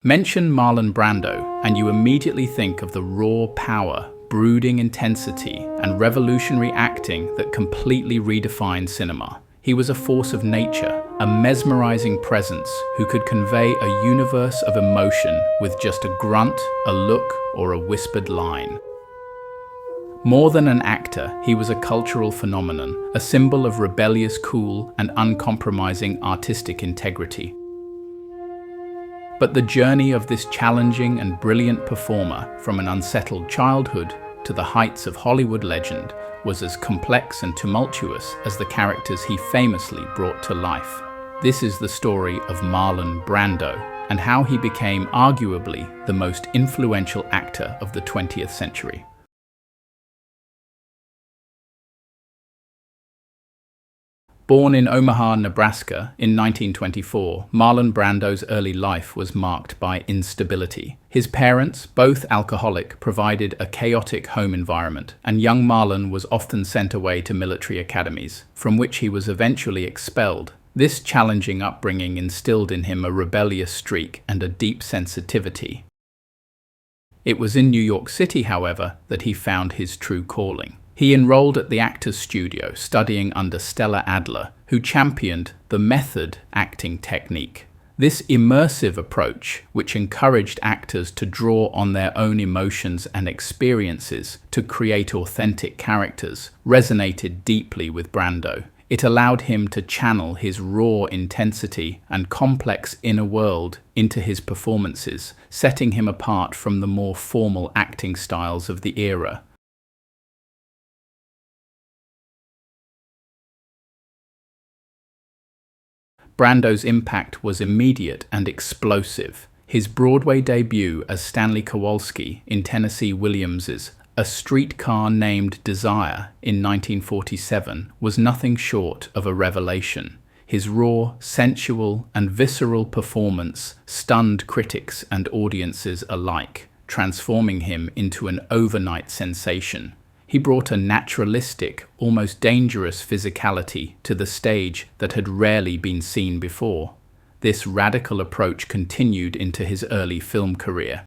Mention Marlon Brando, and you immediately think of the raw power, brooding intensity, and revolutionary acting that completely redefined cinema. He was a force of nature, a mesmerizing presence who could convey a universe of emotion with just a grunt, a look, or a whispered line. More than an actor, he was a cultural phenomenon, a symbol of rebellious cool and uncompromising artistic integrity. But the journey of this challenging and brilliant performer, from an unsettled childhood to the heights of Hollywood legend, was as complex and tumultuous as the characters he famously brought to life. This is the story of Marlon Brando, and how he became arguably the most influential actor of the 20th century. Born in Omaha, Nebraska in 1924, Marlon Brando's early life was marked by instability. His parents, both alcoholic, provided a chaotic home environment, and young Marlon was often sent away to military academies, from which he was eventually expelled. This challenging upbringing instilled in him a rebellious streak and a deep sensitivity. It was in New York City, however, that he found his true calling. He enrolled at the Actors Studio, studying under Stella Adler, who championed the method acting technique. This immersive approach, which encouraged actors to draw on their own emotions and experiences to create authentic characters, resonated deeply with Brando. It allowed him to channel his raw intensity and complex inner world into his performances, setting him apart from the more formal acting styles of the era. Brando's impact was immediate and explosive. His Broadway debut as Stanley Kowalski in Tennessee Williams's A Streetcar Named Desire in 1947 was nothing short of a revelation. His raw, sensual, and visceral performance stunned critics and audiences alike, transforming him into an overnight sensation. He brought a naturalistic, almost dangerous physicality to the stage that had rarely been seen before. This radical approach continued into his early film career.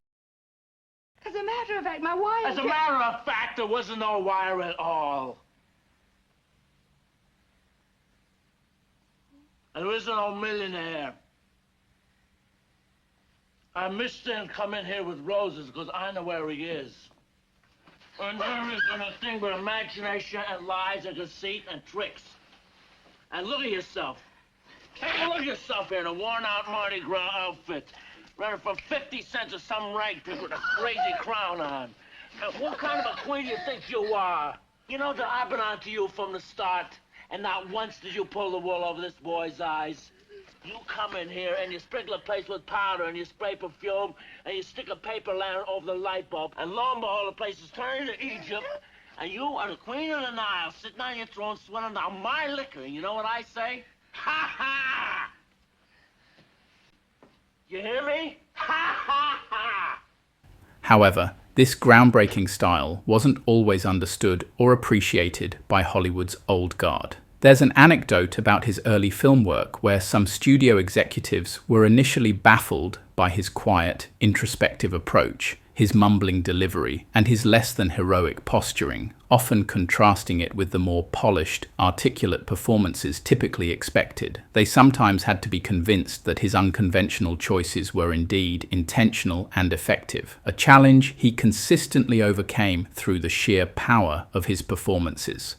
As a matter of fact, my wire... As a matter of fact, there wasn't no wire at all. And there isn't no millionaire. I missed him come in here with roses because I know where he is. And there isn't a thing but imagination and lies and deceit and tricks. And look at yourself. Take a look at yourself here in a worn-out Mardi Gras outfit. Running for 50 cents to some rag pick with a crazy crown on. And what kind of a queen do you think you are? You know that I've been on to you from the start, and not once did you pull the wool over this boy's eyes. You come in here and you sprinkle a place with powder and you spray perfume and you stick a paper lantern over the light bulb, and lo and behold, the place is turning to Egypt, and you are the queen of the Nile, sitting on your throne, swilling down my liquor. And you know what I say? Ha ha! You hear me? Ha ha ha! However, this groundbreaking style wasn't always understood or appreciated by Hollywood's old guard. There's an anecdote about his early film work where some studio executives were initially baffled by his quiet, introspective approach, his mumbling delivery, and his less than heroic posturing, often contrasting it with the more polished, articulate performances typically expected. They sometimes had to be convinced that his unconventional choices were indeed intentional and effective, a challenge he consistently overcame through the sheer power of his performances.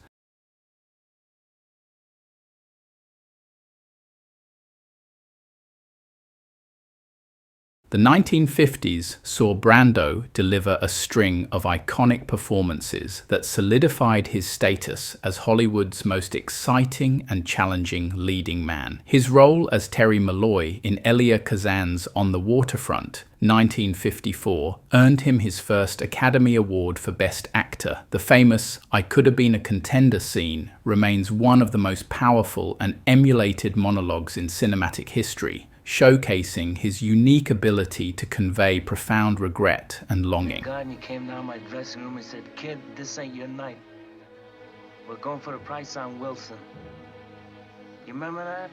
The 1950s saw Brando deliver a string of iconic performances that solidified his status as Hollywood's most exciting and challenging leading man. His role as Terry Malloy in Elia Kazan's On the Waterfront, 1954, earned him his first Academy Award for Best Actor. The famous "I Could Have Been a Contender" scene remains one of the most powerful and emulated monologues in cinematic history, showcasing his unique ability to convey profound regret and longing. God, and he came down my dressing room and said, "Kid, this ain't your night. We're going for the price on Wilson." You remember that?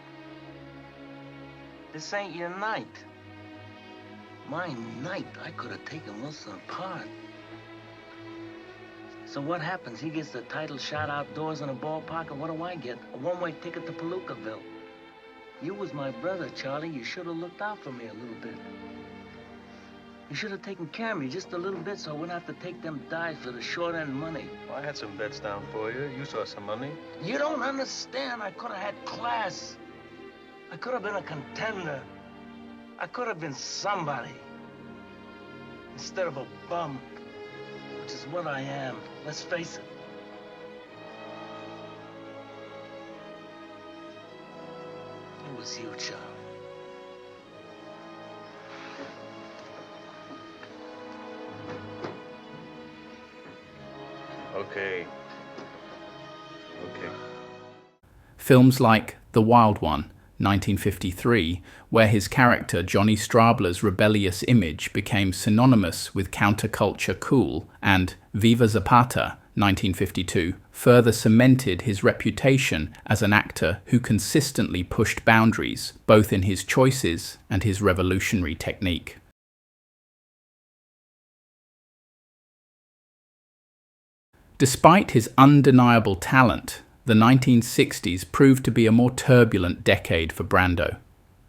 This ain't your night. My night, I could have taken Wilson apart. So what happens? He gets the title shot outdoors in a ballpark, and what do I get? A one-way ticket to Palookaville. You was my brother, Charlie. You should have looked out for me a little bit. You should have taken care of me just a little bit so I wouldn't have to take them dives for the short-end money. Well, I had some bets down for you. You saw some money. You don't understand. I could have had class. I could have been a contender. I could have been somebody. Instead of a bum, which is what I am. Let's face it. It was you, Charlie. Okay. Films like The Wild One, 1953, where his character Johnny Strabler's rebellious image became synonymous with counterculture cool, and Viva Zapata, 1952, further cemented his reputation as an actor who consistently pushed boundaries, both in his choices and his revolutionary technique. Despite his undeniable talent, the 1960s proved to be a more turbulent decade for Brando.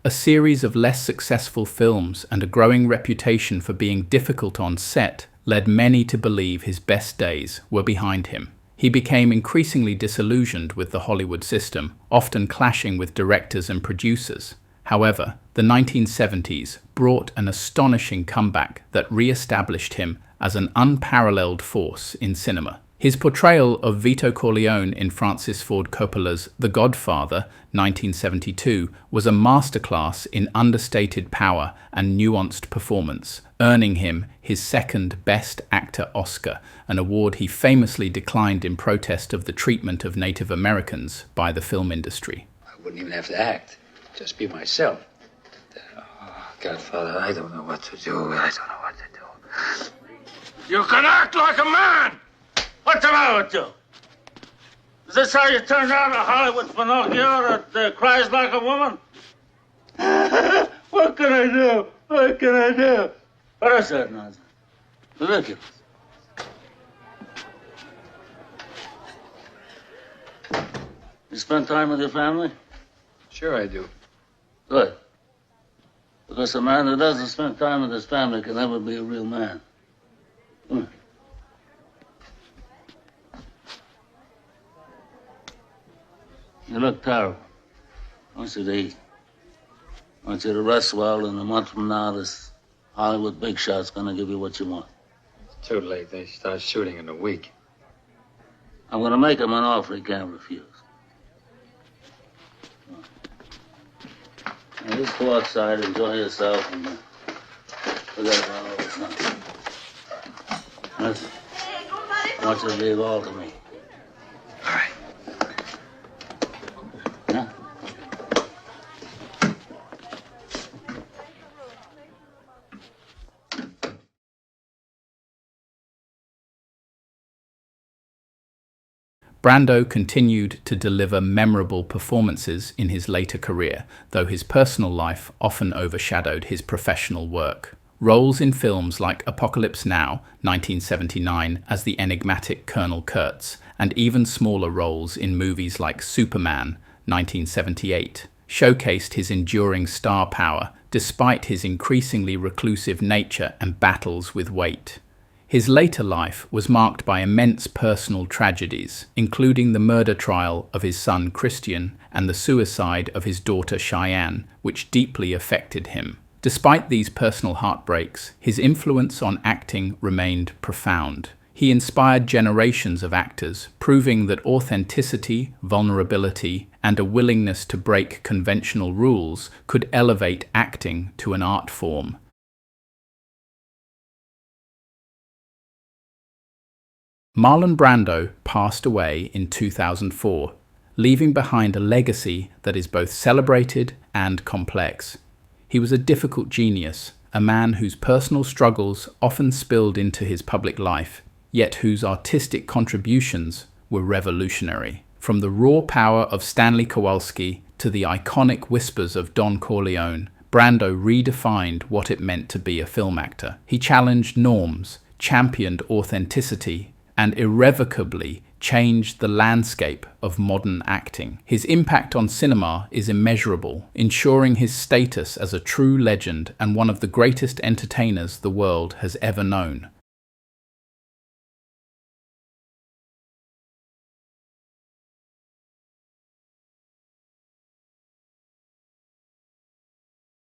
A series of less successful films and a growing reputation for being difficult on set led many to believe his best days were behind him. He became increasingly disillusioned with the Hollywood system, often clashing with directors and producers. However, the 1970s brought an astonishing comeback that re-established him as an unparalleled force in cinema. His portrayal of Vito Corleone in Francis Ford Coppola's The Godfather, 1972, was a masterclass in understated power and nuanced performance, earning him his second Best Actor Oscar, an award he famously declined in protest of the treatment of Native Americans by the film industry. I wouldn't even have to act, just be myself. Oh, Godfather, I don't know what to do. You can act like a man! What's the matter with you? Is this how you turned out a Hollywood Pinocchio that cries like a woman? What can I do? What can I do? What is that nonsense? Ridiculous. You spend time with your family? Sure I do. Good. Because a man who doesn't spend time with his family can never be a real man. Come here. You look terrible. I want you to eat. I want you to rest well, and a month from now, this Hollywood big shot's gonna give you what you want. It's too late. They start shooting in a week. I'm gonna make him an offer he can't refuse. Now, just go outside, enjoy yourself, and forget about all this nonsense. Listen, I want you to leave all to me. All right. Yeah? Brando continued to deliver memorable performances in his later career, though his personal life often overshadowed his professional work. Roles in films like Apocalypse Now, 1979, as the enigmatic Colonel Kurtz, and even smaller roles in movies like Superman, 1978, showcased his enduring star power despite his increasingly reclusive nature and battles with weight. His later life was marked by immense personal tragedies, including the murder trial of his son Christian and the suicide of his daughter Cheyenne, which deeply affected him. Despite these personal heartbreaks, his influence on acting remained profound. He inspired generations of actors, proving that authenticity, vulnerability, and a willingness to break conventional rules could elevate acting to an art form. Marlon Brando passed away in 2004, leaving behind a legacy that is both celebrated and complex. He was a difficult genius, a man whose personal struggles often spilled into his public life, yet whose artistic contributions were revolutionary. From the raw power of Stanley Kowalski to the iconic whispers of Don Corleone, Brando redefined what it meant to be a film actor. He challenged norms, championed authenticity, and irrevocably changed the landscape of modern acting. His impact on cinema is immeasurable, ensuring his status as a true legend and one of the greatest entertainers the world has ever known.